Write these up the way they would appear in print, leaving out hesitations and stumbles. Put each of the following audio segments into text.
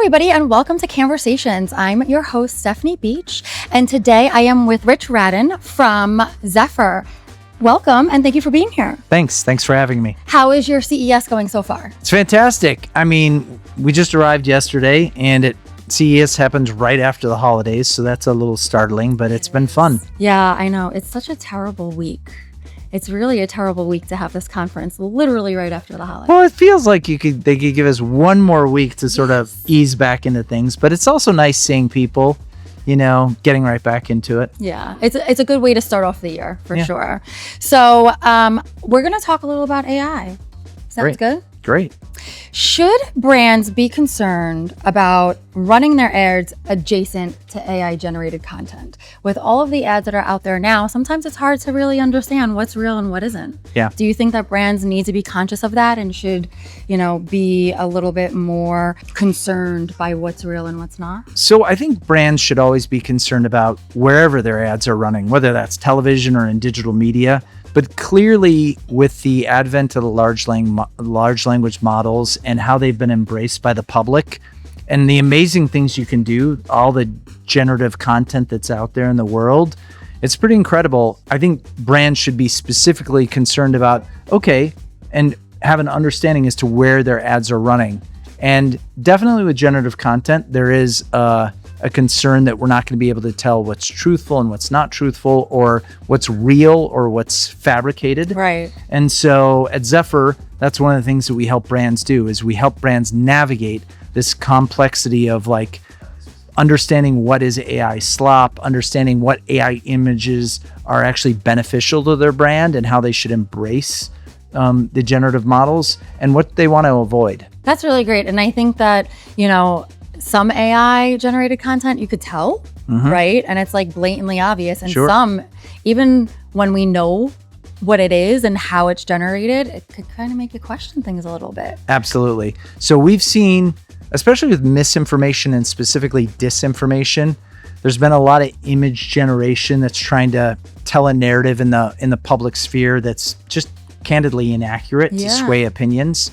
everybody, and welcome to Cannesversations. I'm your host, Stephanie Beach, and today I am with Rich Raddon from Zefr. Welcome, and thank you for being here. Thanks for having me. How is your CES going so far? It's fantastic. I mean, we just arrived yesterday, and CES happens right after the holidays, so that's a little startling, but it's been fun. Yeah, I know. It's such a terrible week. It's really a terrible week to have this conference literally right after the holidays. Well, it feels like they could give us one more week to sort of ease back into things, but it's also nice seeing people, getting right back into it. Yeah, it's a good way to start off the year for sure. So we're going to talk a little about AI. Sounds good? Great. Should brands be concerned about running their ads adjacent to AI generated content? With all of the ads that are out there now, sometimes it's hard to really understand what's real and what isn't. Yeah. Do you think that brands need to be conscious of that and should, be a little bit more concerned by what's real and what's not? So I think brands should always be concerned about wherever their ads are running, whether that's television or in digital media. But clearly, with the advent of the large language models and how they've been embraced by the public and the amazing things you can do, all the generative content that's out there in the world, it's pretty incredible. I think brands should be specifically concerned about, and have an understanding as to where their ads are running. And definitely with generative content, there is a concern that we're not going to be able to tell what's truthful and what's not truthful, or what's real or what's fabricated. Right. And so at Zefr, that's one of the things that we help brands do, is we help brands navigate this complexity of understanding what is AI slop, understanding what AI images are actually beneficial to their brand and how they should embrace the generative models and what they want to avoid. That's really great. And I think that, some AI generated content you could tell, right? And it's blatantly obvious. And some, even when we know what it is and how it's generated, it could kind of make you question things a little bit. Absolutely. So we've seen, especially with misinformation and specifically disinformation, there's been a lot of image generation that's trying to tell a narrative in the public sphere that's just candidly inaccurate to sway opinions.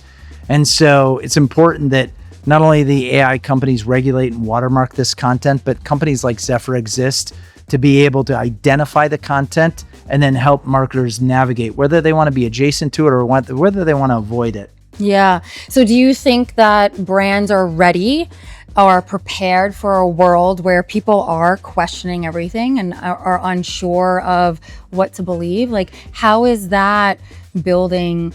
And so it's important that not only the AI companies regulate and watermark this content, but companies like Zefr exist to be able to identify the content and then help marketers navigate whether they want to be adjacent to it or whether they want to avoid it. Yeah. So do you think that brands are ready or prepared for a world where people are questioning everything and are unsure of what to believe? How is that building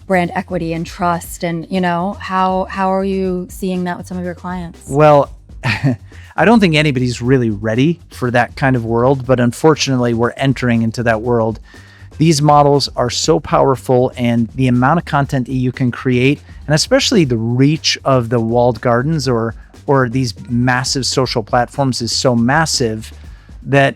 brand equity and trust, and how are you seeing that with some of your clients? Well, I don't think anybody's really ready for that kind of world, but unfortunately we're entering into that world. These models are so powerful, and the amount of content that you can create, and especially the reach of the walled gardens or these massive social platforms is so massive that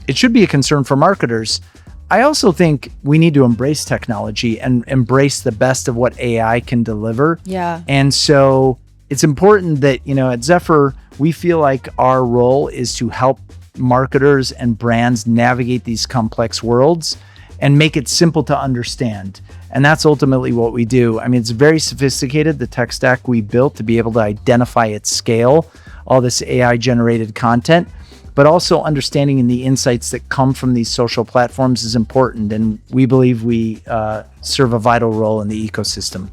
it should be a concern for marketers. I also think we need to embrace technology and embrace the best of what AI can deliver. Yeah. And so it's important that, at Zefr, we feel like our role is to help marketers and brands navigate these complex worlds and make it simple to understand. And that's ultimately what we do. I mean, it's very sophisticated, the tech stack we built to be able to identify at scale all this AI generated content. But also understanding in the insights that come from these social platforms is important. And we believe we serve a vital role in the ecosystem.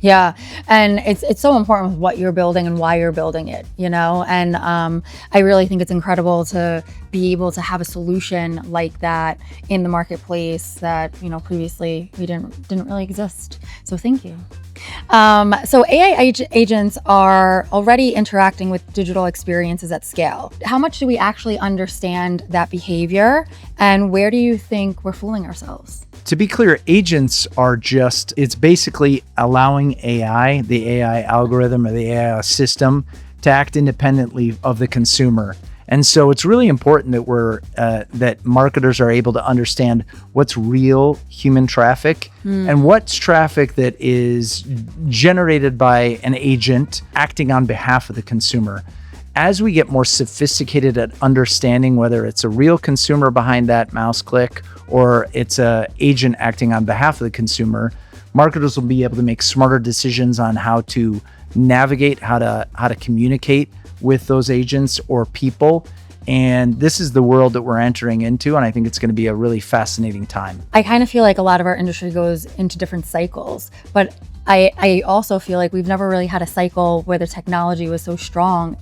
Yeah. And it's so important with what you're building and why you're building it, and I really think it's incredible to be able to have a solution like that in the marketplace that, previously we didn't really exist. So thank you. So AI agents are already interacting with digital experiences at scale. How much do we actually understand that behavior, and where do you think we're fooling ourselves? To be clear, agents are it's basically allowing AI, the AI algorithm or the AI system, to act independently of the consumer. And so it's really important that that marketers are able to understand what's real human traffic and what's traffic that is generated by an agent acting on behalf of the consumer. As we get more sophisticated at understanding whether it's a real consumer behind that mouse click or it's an agent acting on behalf of the consumer, marketers will be able to make smarter decisions on how to navigate how to communicate with those agents or people. And this is the world that we're entering into, and I think it's going to be a really fascinating time. I kind of feel like a lot of our industry goes into different cycles, but I also feel like we've never really had a cycle where the technology was so strong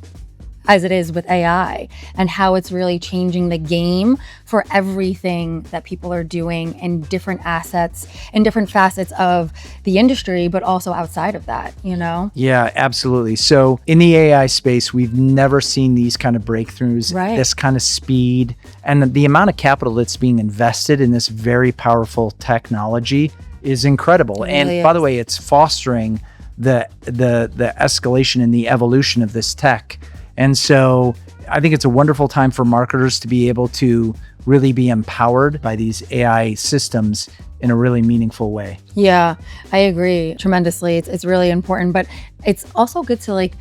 as it is with AI, and how it's really changing the game for everything that people are doing in different assets and different facets of the industry, but also outside of that, you know? Yeah, absolutely. So in the AI space, we've never seen these kind of breakthroughs, this kind of speed, and the amount of capital that's being invested in this very powerful technology is incredible. And by the way, it's fostering the escalation and the evolution of this tech. And so I think it's a wonderful time for marketers to be able to really be empowered by these AI systems in a really meaningful way. Yeah, I agree tremendously. It's really important, but it's also good to like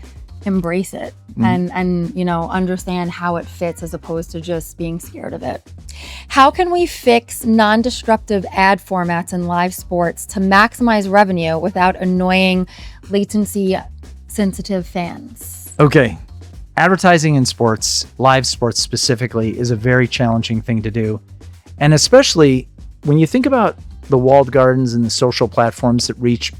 embrace it and you know, understand how it fits as opposed to just being scared of it. How can we fix non-disruptive ad formats in live sports to maximize revenue without annoying latency sensitive fans? Okay. Advertising in sports, live sports specifically, is a very challenging thing to do. And especially when you think about the walled gardens and the social platforms that reach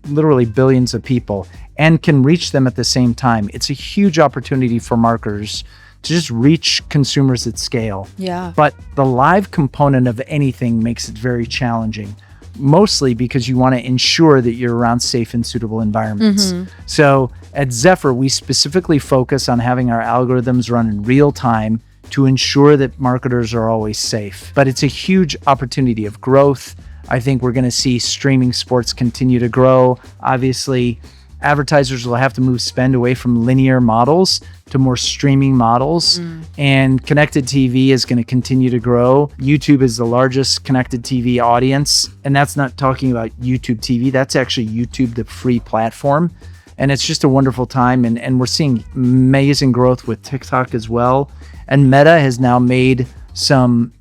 literally billions of people and can reach them at the same time, it's a huge opportunity for marketers to just reach consumers at scale. Yeah. But the live component of anything makes it very challenging, mostly because you want to ensure that you're around safe and suitable environments. So at Zefr, we specifically focus on having our algorithms run in real time to ensure that marketers are always safe. But it's a huge opportunity of growth. I think we're going to see streaming sports continue to grow. Obviously, advertisers will have to move spend away from linear models to more streaming models. And connected TV is going to continue to grow. YouTube is the largest connected TV audience. And that's not talking about YouTube TV. That's actually YouTube, the free platform. And it's just a wonderful time. And we're seeing amazing growth with TikTok as well. And Meta has now made some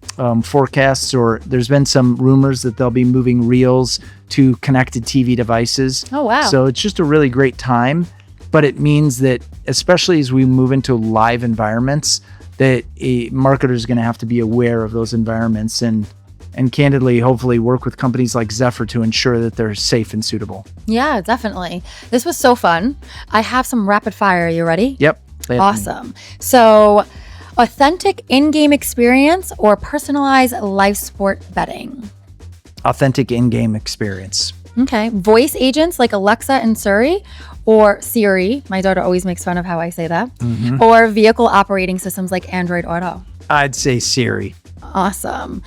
forecasts, or there's been some rumors that they'll be moving Reels to connected TV devices. Oh, wow. So it's just a really great time. But it means that, especially as we move into live environments, that a marketer is going to have to be aware of those environments and candidly, hopefully work with companies like Zefr to ensure that they're safe and suitable. Yeah, definitely. This was so fun. I have some rapid fire. Are you ready? Yep. Awesome. So, authentic in-game experience or personalized live sport betting? Authentic in-game experience. Okay. Voice agents like Alexa and or Siri. My daughter always makes fun of how I say that. Or vehicle operating systems like Android Auto? I'd say Siri. Awesome.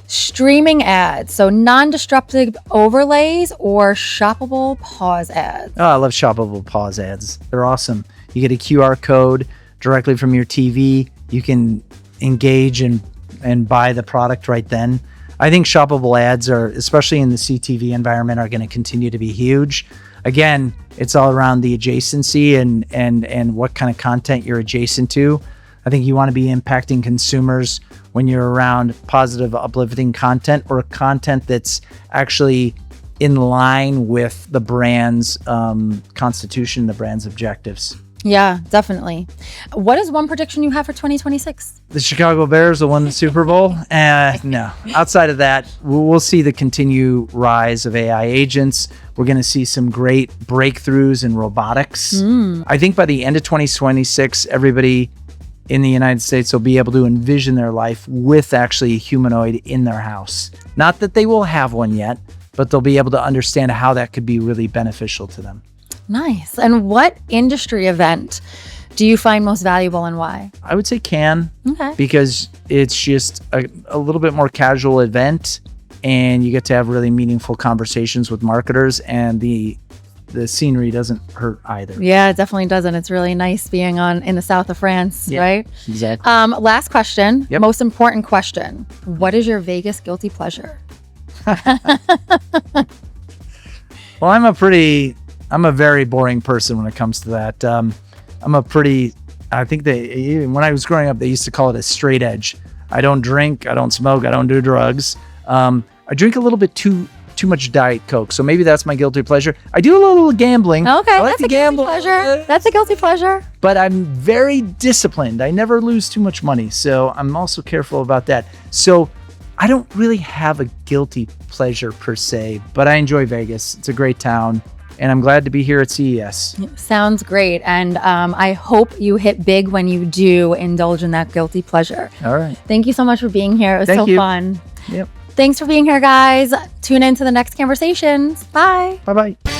Streaming ads, so non-disruptive overlays or shoppable pause ads? Oh, I love shoppable pause ads. They're awesome. You get a QR code directly from your TV. You can engage and buy the product right then. I think shoppable ads are, especially in the CTV environment, are going to continue to be huge. Again, it's all around the adjacency and what kind of content you're adjacent to. I think you want to be impacting consumers when you're around positive, uplifting content, or content that's actually in line with the brand's constitution, the brand's objectives. Yeah, definitely. What is one prediction you have for 2026? The Chicago Bears will win the Super Bowl. No. Outside of that, we'll see the continued rise of AI agents. We're going to see some great breakthroughs in robotics. I think by the end of 2026, everybody in the United States will be able to envision their life with actually a humanoid in their house. Not that they will have one yet, but they'll be able to understand how that could be really beneficial to them. Nice. And what industry event do you find most valuable and why? I would say Cannes, Okay. because it's just a little bit more casual event, and you get to have really meaningful conversations with marketers, and the scenery doesn't hurt either. Yeah, it definitely doesn't. It's really nice being in the south of France, right? Exactly. Last question, Yep. most important question. What is your Vegas guilty pleasure? Well, I'm a very boring person when it comes to that. I think when I was growing up, they used to call it a straight edge. I don't drink, I don't smoke, I don't do drugs. I drink a little bit too too much Diet Coke. So maybe that's my guilty pleasure. I do a little gambling. Okay, I like that's to a guilty gamble. pleasure. That's a guilty pleasure. But I'm very disciplined. I never lose too much money. So I'm also careful about that. So I don't really have a guilty pleasure per se, but I enjoy Vegas. It's a great town. And I'm glad to be here at CES. Sounds great. And I hope you hit big when you do indulge in that guilty pleasure. All right. Thank you so much for being here. It was Thank so you. fun. Yep. Thanks for being here, guys. Tune in to the next Cannesversations. Bye. Bye-bye.